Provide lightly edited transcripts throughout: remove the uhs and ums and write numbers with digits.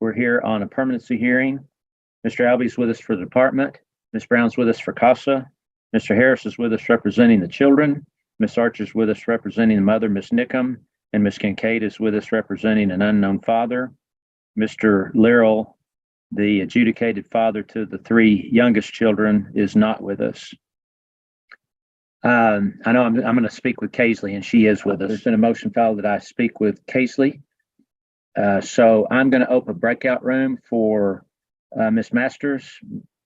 We're here on a permanency hearing. Mr. Albie's with us for the department. Ms. Brown's with us for CASA. Mr. Harris is with us representing the children. Ms. Archer's with us representing the mother, Ms. Nickham, and Ms. Kincaid is with us representing an unknown father. Mr. Lyrrell, the adjudicated father to the three youngest children, is not with us. I know I'm going to speak with Kaisley, and she is with us. There's been a motion filed that I speak with Kaisley. So I'm going to open a breakout room for Ms. Masters,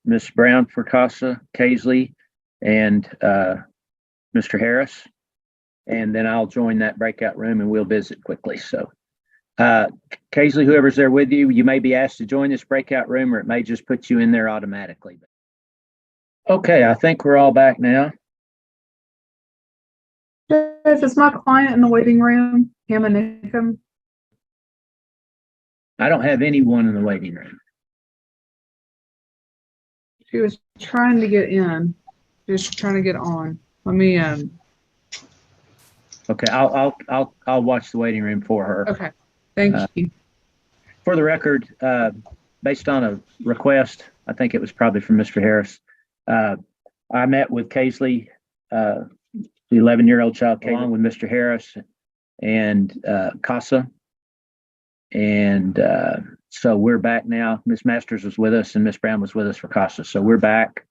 Ms. Brown for CASA, Kaisley, and Mr. Harris. And then I'll join that breakout room and we'll visit quickly. So Kaisley, whoever's there with you, you may be asked to join this breakout room, or it may just put you in there automatically. Okay, I think we're all back now. Judge, is my client in the waiting room? Hannah Nickham? I don't have anyone in the waiting room. She was trying to get in. Just trying to get on. Let me Okay, I'll watch the waiting room for her. Okay, thank you. For the record, based on a request, I think it was probably from Mr. Harris. I met with Kaisley, the 11-year-old child, along with Mr. Harris and CASA. And so we're back now. Ms. Masters was with us and Ms. Brown was with us for CASA. So we're back.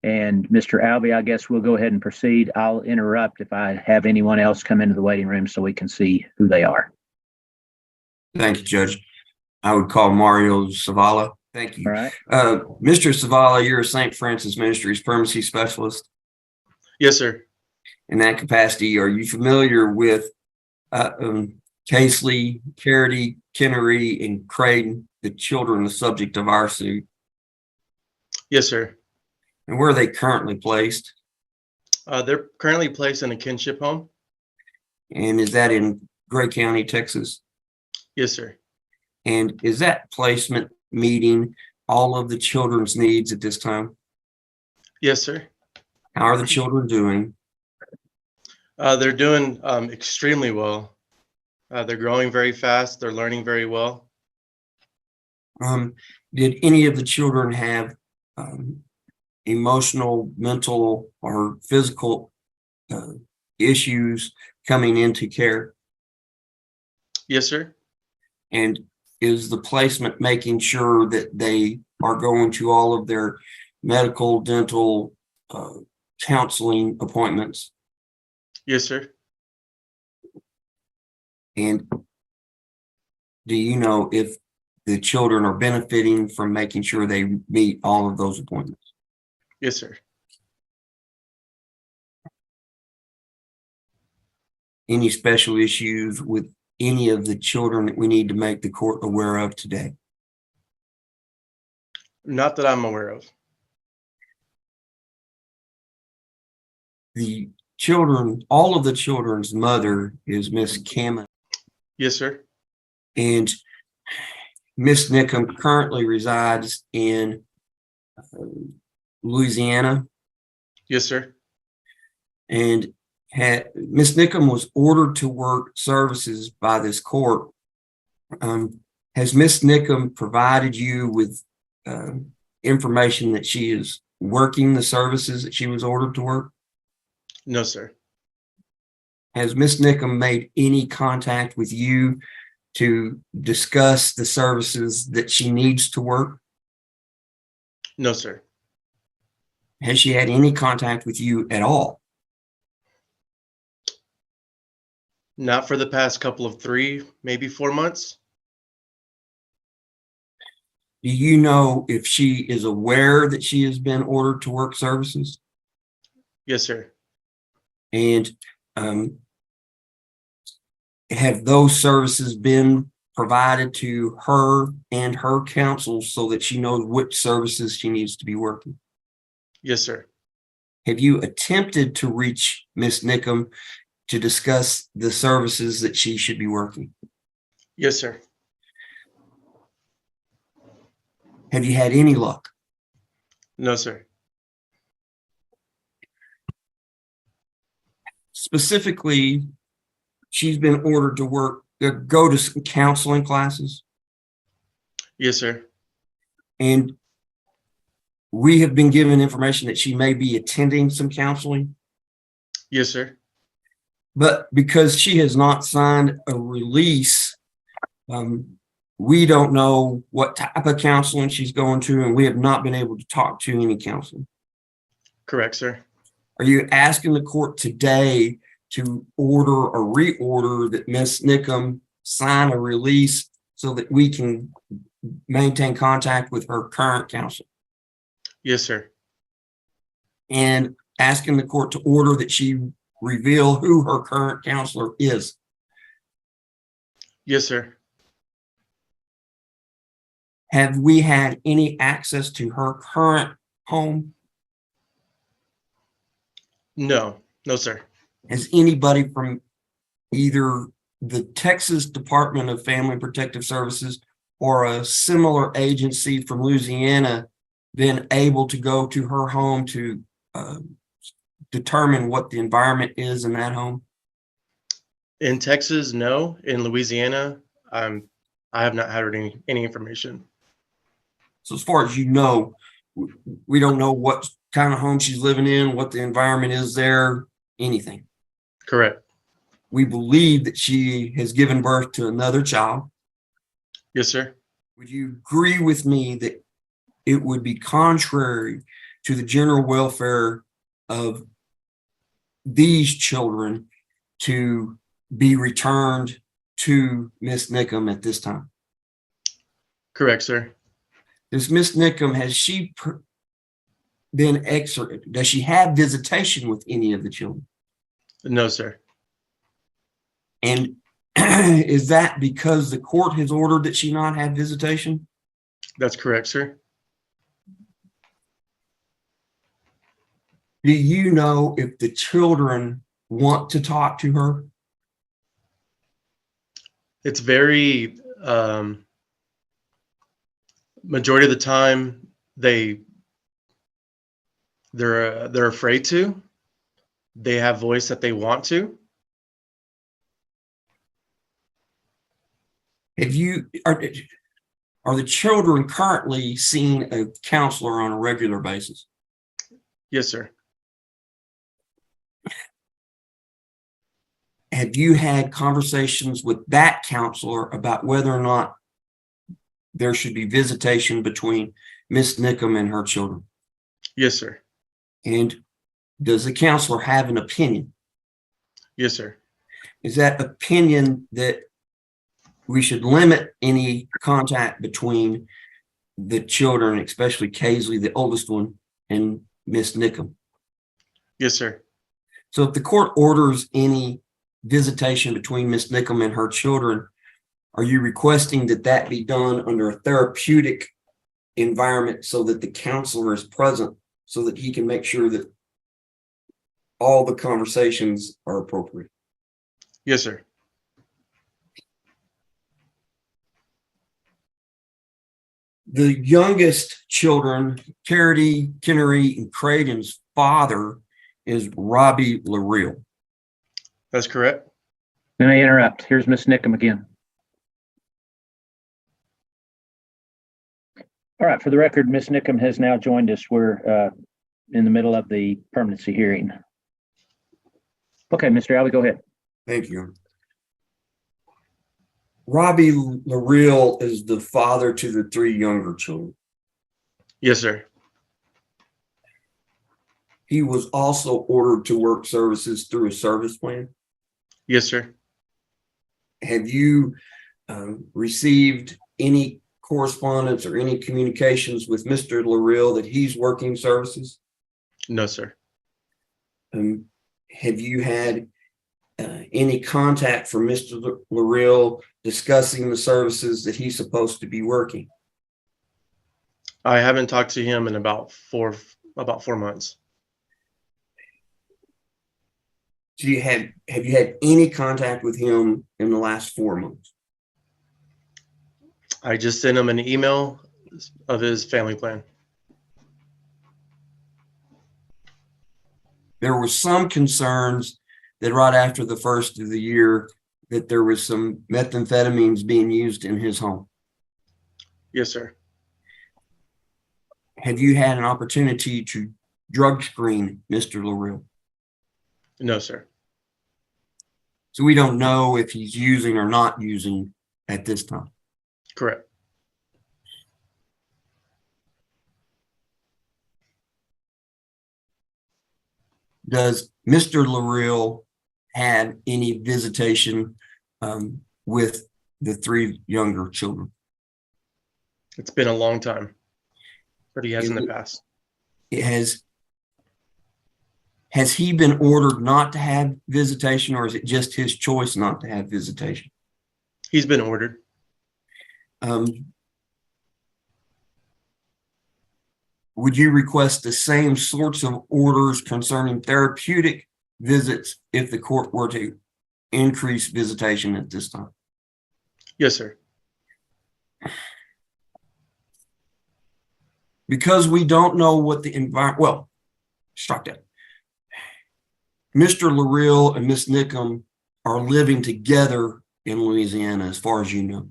And Mr. Albie, I guess we'll go ahead and proceed. I'll interrupt if I have anyone else come into the waiting room so we can see who they are. Thank you, Judge. I would call Mario Zavala. Thank you. All right. Mr. Zavala, you're a St. Francis Ministries Permanency Specialist. Yes, sir. In that capacity, are you familiar with Kaisley, Carity, Kennery, and Creighton, the children the subject of our suit? Yes, sir. And where are they currently placed? They're currently placed in a kinship home. And is that in Gray County, Texas? Yes, sir. And is that placement meeting all of the children's needs at this time? Yes, sir. How are the children doing? They're doing extremely well. They're growing very fast. They're learning very well. Did any of the children have emotional, mental, or physical issues coming into care? Yes, sir. And is the placement making sure that they are going to all of their medical, dental, counseling appointments? Yes, sir. And do you know if the children are benefiting from making sure they meet all of those appointments? Yes, sir. Any special issues with any of the children that we need to make the court aware of today? Not that I'm aware of. The children, all of the children's mother is Miss Cameron. Yes, sir. And Miss Nickham currently resides in Louisiana. Yes, sir. And Miss Nickham was ordered to work services by this court. Has Miss Nickham provided you with information that she is working the services that she was ordered to work? No, sir. Has Miss Nickham made any contact with you to discuss the services that she needs to work? No, sir. Has she had any contact with you at all? Not for the past couple of 3, maybe 4 months. Do you know if she is aware that she has been ordered to work services? Yes, sir. And have those services been provided to her and her counsel so that she knows which services she needs to be working? Yes, sir. Have you attempted to reach Miss Nickham to discuss the services that she should be working? Yes, sir. Have you had any luck? No, sir. Specifically, she's been ordered to go to some counseling classes. Yes, sir. And we have been given information that she may be attending some counseling, Yes, sir. but because she has not signed a release, we don't know what type of counseling she's going to, and we have not been able to talk to any counseling. Correct, sir. Are you asking the court today to order or reorder that Ms. Nickum sign a release so that we can maintain contact with her current counselor? Yes, sir. And asking the court to order that she reveal who her current counselor is? Yes, sir. Have we had any access to her current home? No, no, sir. Has anybody from either the Texas Department of Family and Protective Services or a similar agency from Louisiana been able to go to her home to determine what the environment is in that home? In Texas, no. In Louisiana, I have not had any information. So as far as you know, we don't know what kind of home she's living in, what the environment is there, anything. Correct. We believe that she has given birth to another child. Yes, sir. Would you agree with me that it would be contrary to the general welfare of these children to be returned to Miss Nickum at this time? Correct, sir. Does Miss Nickum, has she been excerpted? Does she have visitation with any of the children? No, sir. And is that because the court has ordered that she not have visitation? That's correct, sir. Do you know if the children want to talk to her? It's very majority of the time they're afraid to. They have voice that they want to. Are the children currently seeing a counselor on a regular basis? Yes, sir. Have you had conversations with that counselor about whether or not there should be visitation between Miss Nickum and her children? Yes, sir. And does the counselor have an opinion? Yes, sir. Is that opinion that we should limit any contact between the children, especially Kaisley, the oldest one, and Miss Nickum? Yes, sir. So if the court orders any visitation between Miss Nickum and her children, are you requesting that that be done under a therapeutic environment so that the counselor is present so that he can make sure that all the conversations are appropriate? Yes, sir. The youngest children, Charity, Kennery, and Creighton's father is Robbie LaReal. That's correct. Let me interrupt. Here's Miss Nickum again. All right, for the record, Miss Nickum has now joined us. We're in the middle of the permanency hearing. Okay, Mr. Alley, go ahead. Thank you. Robbie LaReal is the father to the three younger children. Yes, sir. He was also ordered to work services through a service plan. Yes, sir. Have you received any correspondence or any communications with Mr. LaReal that he's working services? No, sir. Have you had any contact from Mr. LaReal discussing the services that he's supposed to be working? I haven't talked to him in about 4 months. So have you had any contact with him in the last 4 months? I just sent him an email of his family plan. There were some concerns that right after the first of the year that there was some methamphetamines being used in his home. Yes, sir. Have you had an opportunity to drug screen Mr. LaRue? No, sir. So we don't know if he's using or not using at this time. Correct. Does Mr. LaRue have any visitation with the 3 younger children? It's been a long time, but he has in the It- past. Has he been ordered not to have visitation, or is it just his choice not to have visitation? He's been ordered. Would you request the same sorts of orders concerning therapeutic visits if the court were to increase visitation at this time? Yes, sir. Because we don't know what the environment, well, strike that. Mr. LaRue and Miss Nickham are living together in Louisiana, as far as you know.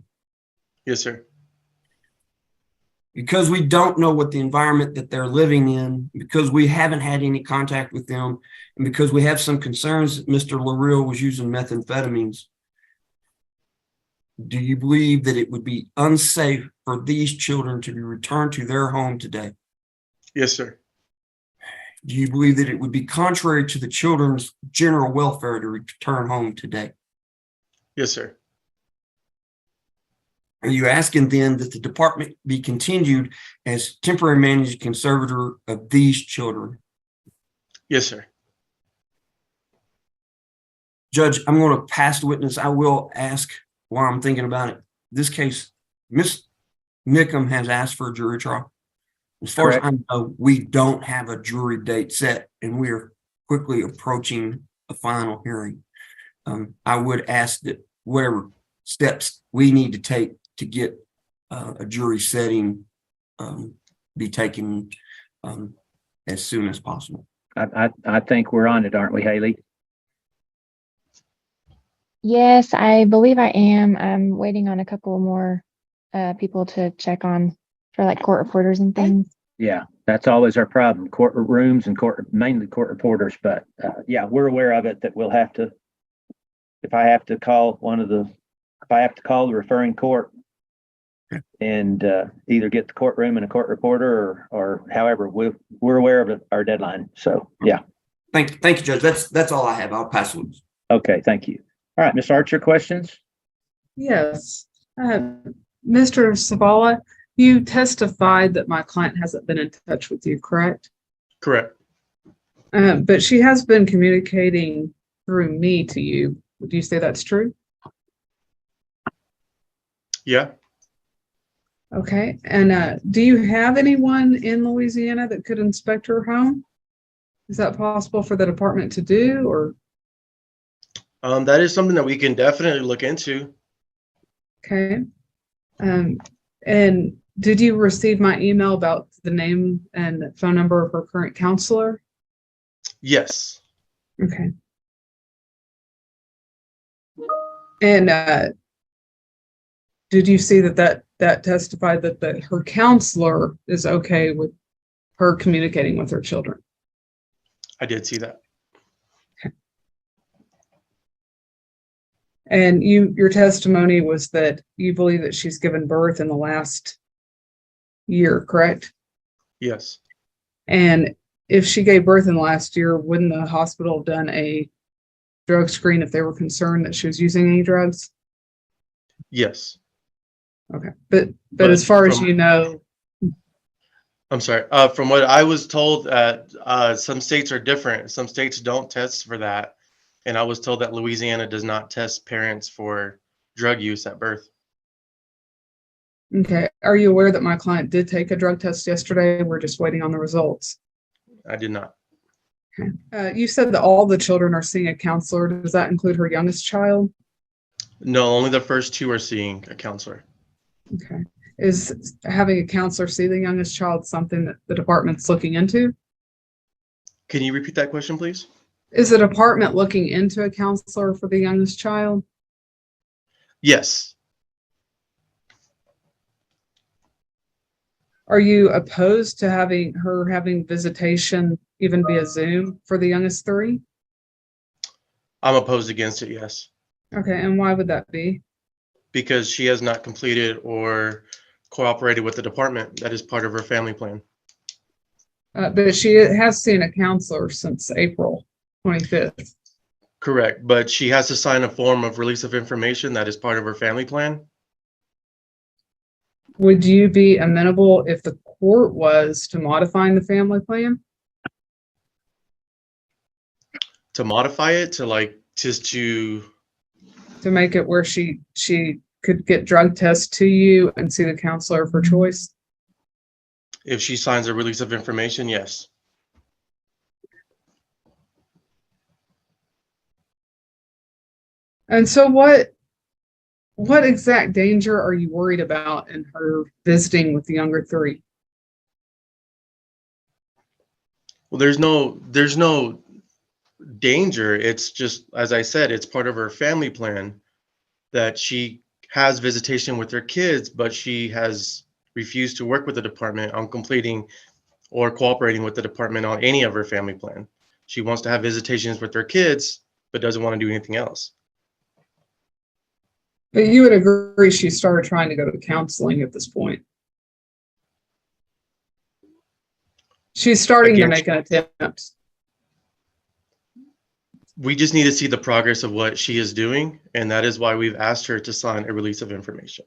Yes, sir. Because we don't know what the environment that they're living in, because we haven't had any contact with them, and because we have some concerns that Mr. LaRue was using methamphetamines, do you believe that it would be unsafe for these children to be returned to their home today? Yes, sir. Do you believe that it would be contrary to the children's general welfare to return home today? Yes, sir. Are you asking then that the department be continued as temporary managing conservator of these children? Yes, sir. Judge, I'm going to pass the witness. I will ask while I'm thinking about it. This case, Miss Nickham has asked for a jury trial. As far as I know, we don't have a jury date set, and we are quickly approaching a final hearing. I would ask that whatever steps we need to take to get a jury setting be taken as soon as possible. I think we're on it, aren't we, Haley? Yes, I believe I am. I'm waiting on a couple more people to check on for like court reporters and things. Yeah, that's always our problem, courtrooms and mainly court reporters. But yeah, we're aware of it, that we'll have to, if I have to call the referring court and either get the courtroom and a court reporter or however, we're aware of our deadline. So yeah. Thank you, Judge. That's all I have. I'll pass it. Okay, thank you. All right, Ms. Archer, questions? Yes. Mr. Savala, you testified that my client hasn't been in touch with you, correct? Correct. But she has been communicating through me to you. Would you say that's true? Yeah. Okay. And do you have anyone in Louisiana that could inspect her home? Is that possible for the department to do, or? That is something that we can definitely look into. Okay. And did you receive my email about the name and phone number of her current counselor? Yes. Okay. And did you see that testified that her counselor is okay with her communicating with her children? I did see that. And your testimony was that you believe that she's given birth in the last year, correct? Yes. And if she gave birth in the last year, wouldn't the hospital have done a drug screen if they were concerned that she was using any drugs? Yes. Okay. But as far as you know, I'm sorry. From what I was told, some states are different. Some states don't test for that. And I was told that Louisiana does not test parents for drug use at birth. okay. Are you aware that my client did take a drug test yesterday? We're just waiting on the results. I did not. Okay. You said that all the children are seeing a counselor. Does that include her youngest child? No, only the first 2 are seeing a counselor. Okay. Is having a counselor see the youngest child something that the department's looking into? Can you repeat that question, please? Is the department looking into a counselor for the youngest child? Yes. Are you opposed to having visitation even via Zoom for the youngest three? I'm opposed against it, yes, Okay, and why would that be? because she has not completed or cooperated with the department. That is part of her family plan. But she has seen a counselor since April 25th. Correct, but she has to sign a form of release of information that is part of her family plan. Would you be amenable if the court was to modifying the family plan? To modify it to like just to To make it where she could get drug tests to you and see the counselor of her choice? if she signs a release of information, yes. And so what exact danger are you worried about in her visiting with the younger three? Well, there's no danger. It's just, as I said, it's part of her family plan that she has visitation with her kids, but she has refused to work with the department on completing or cooperating with the department on any of her family plan. She wants to have visitations with her kids, but doesn't want to do anything else. But you would agree she started trying to go to counseling at this point. She's starting to Again, make an attempt. We just need to see the progress of what she is doing, and that is why we've asked her to sign a release of information.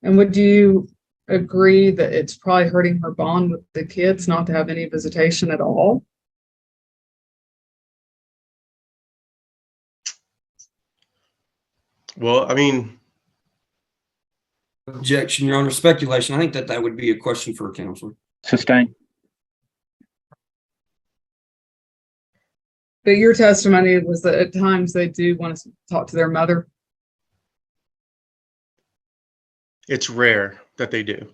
And would you agree that it's probably hurting her bond with the kids not to have any visitation at all? Well, I mean, Objection, Your Honor. Speculation. I think that would be a question for a counselor. Sustain. But your testimony was that at times they do want to talk to their mother. it's rare that they do.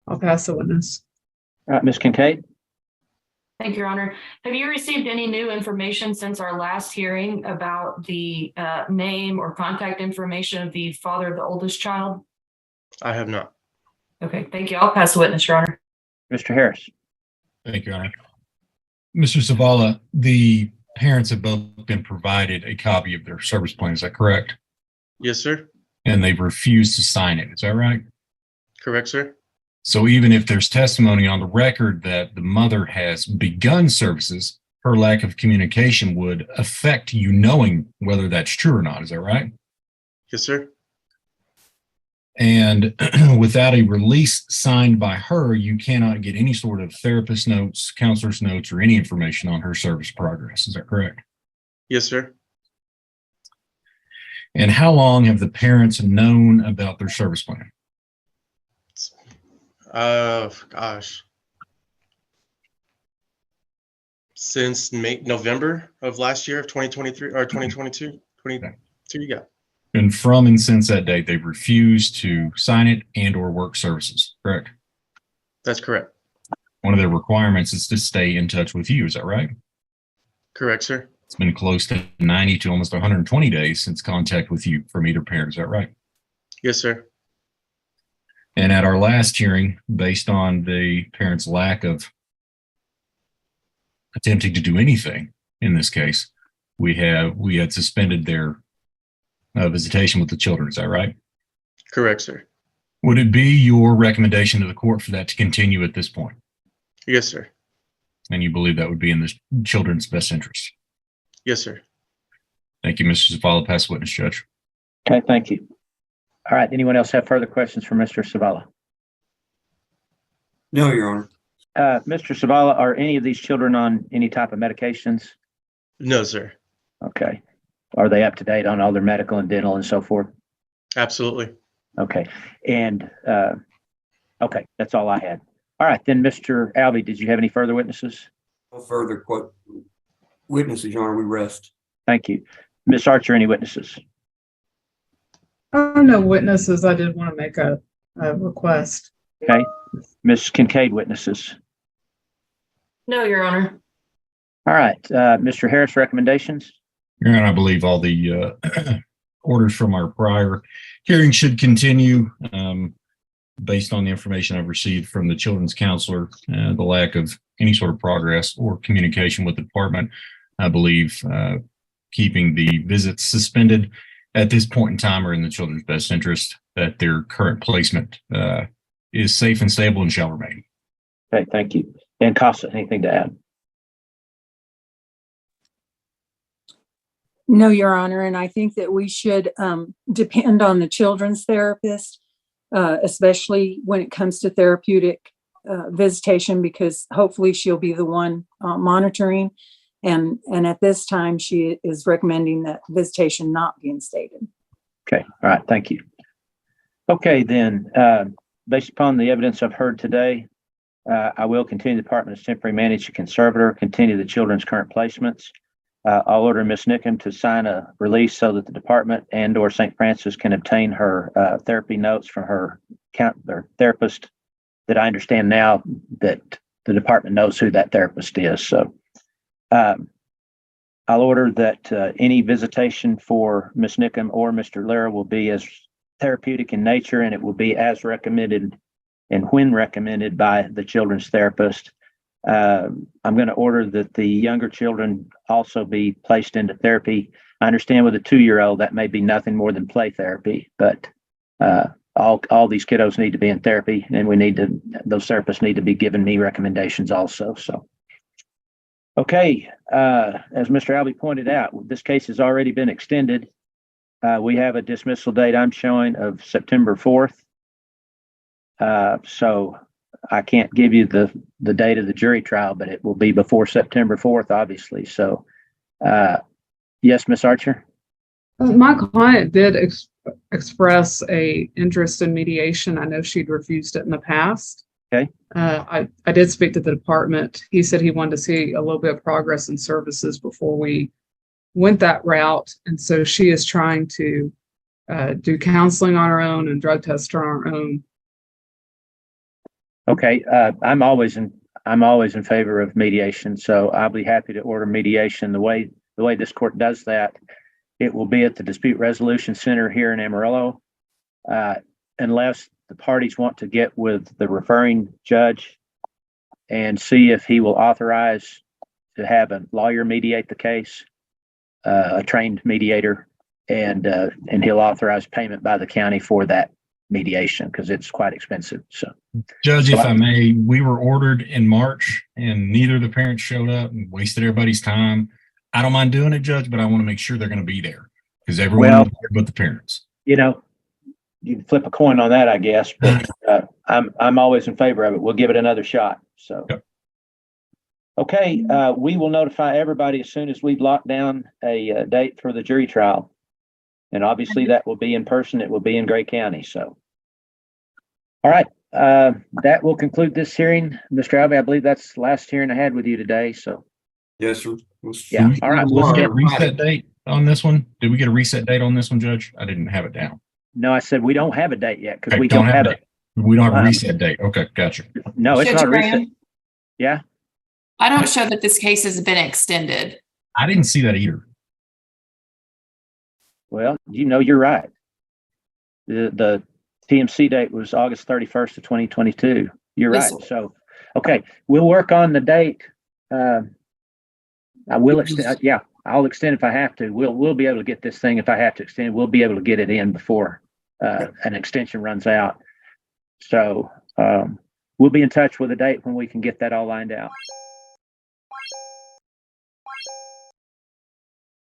I'll pass the witness. All right, Ms. Kincaid. Thank you, Your Honor. Have you received any new information since our last hearing about the name or contact information of the father of the oldest child? I have not. Okay, thank you. I'll pass the witness, Your Honor. Mr. Harris. Thank you, Your Honor. Mr. Zavala, the parents have both been provided a copy of their service plan. Is that correct? Yes, sir. And they've refused to sign it. Is that right? Correct, sir. So even if there's testimony on the record that the mother has begun services, her lack of communication would affect you knowing whether that's true or not. Is that right? Yes, sir. And without a release signed by her, you cannot get any sort of therapist notes, counselor's notes, or any information on her service progress. Is that correct? Yes, sir. And how long have the parents known about their service plan? Gosh. Since November of last year of 2023 or 2022, 22, yeah. And from and since that date, they've refused to sign it and or work services, correct? That's correct. One of their requirements is to stay in touch with you. Is that right? Correct, sir. It's been close to 90 to almost 120 days since contact with you from either parent. Is that right? Yes, sir. And at our last hearing, based on the parents' lack of attempting to do anything in this case, we had suspended their visitation with the children. Is that right? Correct, sir. Would it be your recommendation to the court for that to continue at this point? Yes, sir. And you believe that would be in the children's best interest? Yes, sir. Thank you, Mr. Zavala. Pass witness, Judge. Okay, thank you. All right, anyone else have further questions for Mr. Zavala? No, Your Honor. Mr. Zavala, are any of these children on any type of medications? No, sir. Okay. Are they up to date on all their medical and dental and so forth? Absolutely. Okay. And, okay, that's all I had. All right, then, Mr. Albee, did you have any further witnesses? No further witnesses, Your Honor. We rest. Thank you. Ms. Archer, any witnesses? No witnesses. I did want to make a request. Okay. Ms. Kincaid, witnesses? No, Your Honor. All right, Mr. Harris, recommendations? Your Honor, I believe all the orders from our prior hearing should continue. Based on the information I've received from the children's counselor, the lack of any sort of progress or communication with the department, I believe keeping the visits suspended at this point in time are in the children's best interest, that their current placement is safe and stable and shall remain. Okay, thank you. And Casa, anything to add? No, Your Honor, and I think that we should depend on the children's therapist, especially when it comes to therapeutic visitation, because hopefully she'll be the one monitoring. And at this time, she is recommending that visitation not be instated. Okay, all right, thank you. Okay, then, based upon the evidence I've heard today, I will continue the department as temporary manager conservator, continue the children's current placements. I'll order Ms. Nickham to sign a release so that the department and/or St. Francis can obtain her therapy notes from her therapist. That I understand now that the department knows who that therapist is. So I'll order that any visitation for Ms. Nickham or Mr. Lehrer will be as therapeutic in nature, and it will be as recommended and when recommended by the children's therapist. I'm going to order that the younger children also be placed into therapy. I understand with a 2-year-old that may be nothing more than play therapy, but all these kiddos need to be in therapy, and those therapists need to be giving me recommendations also. So, okay, as Mr. Albee pointed out, this case has already been extended. We have a dismissal date I'm showing of September 4th. So I can't give you the date of the jury trial, but it will be before September 4th, obviously. So, yes, Ms. Archer? My client did express a interest in mediation. I know she'd refused it in the past. Okay. I did speak to the department. He said he wanted to see a little bit of progress in services before we went that route. And so she is trying to do counseling on her own and drug tests on her own. Okay, I'm always in favor of mediation, so I'll be happy to order mediation. The way this court does that, it will be at the Dispute Resolution Center here in Amarillo, unless the parties want to get with the referring judge and see if he will authorize to have a lawyer mediate the case, a trained mediator, and he'll authorize payment by the county for that mediation because it's quite expensive. So, Judge, if I may, we were ordered in March and neither of the parents showed up and wasted everybody's time. I don't mind doing it, Judge, but I want to make sure they're going to be there because everyone was there but the parents. You can flip a coin on that, I guess, but I'm always in favor of it. We'll give it another shot. So, yep. Okay, we will notify everybody as soon as we've locked down a date for the jury trial. And obviously that will be in person. It will be in Gray County. So, all right. That will conclude this hearing. Mr. Albee, I believe that's the last hearing I had with you today. So, yes, sir. Yeah. All right. We'll get a reset date on this one. Did we get a reset date on this one, Judge? I didn't have it down. No, I said we don't have a date yet because we don't have it. We don't have a reset date. Okay, gotcha. No, it's not a reset. Yeah. I don't show that this case has been extended. I didn't see that either. Well, you're right. The TMC date was August 31st of 2022. You're right. So, okay, we'll work on the date. I will extend. Yeah, I'll extend if I have to. We'll be able to get this thing if I have to extend. We'll be able to get it in before an extension runs out. So we'll be in touch with a date when we can get that all lined out.